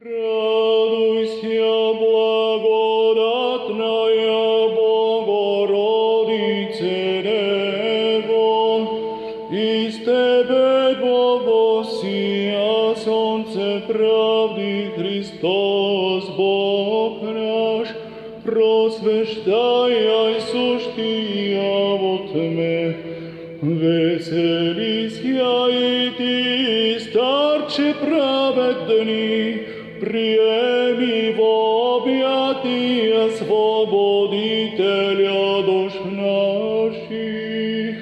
Радуйся, благодатная Богородице Дево, из Тебе воссия солнце правды Христос Бог наш, просвещай сущия во тьме. Веселись я и ты, старче праведный, приеми в объятия Свободителя душ наших,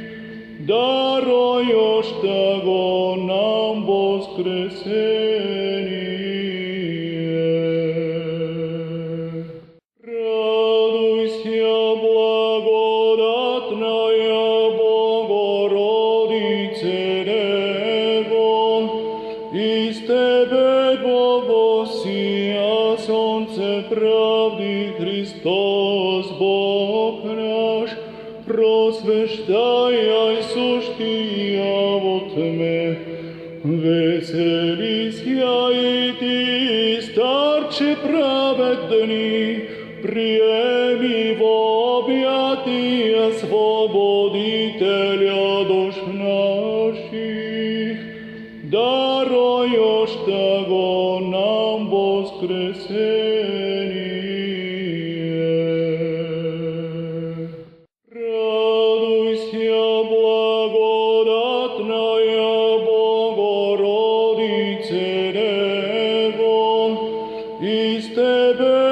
даруешь того нам воскресение. Радуйся, благодатная Богородице Дево, из Тебе воссия солнце правды Христос Бог наш, просвещай сущия во тьме. Веселись я и ты, старче праведный, приеми в объятия Свободителя душ наших, даруешь того нам воскресение. Радуйся, благодатная Богородице Дево, из Тебе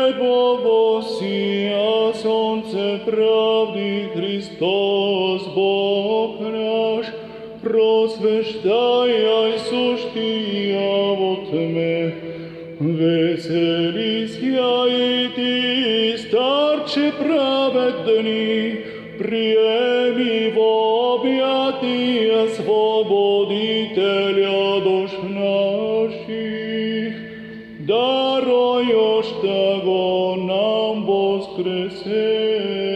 воссия солнце правды Христос Бог наш, просвещай сущия во тьме. Веселись я и ты, старче праведный, приеми в объятия Свободителя душ наших, даруешь того нам воскресение.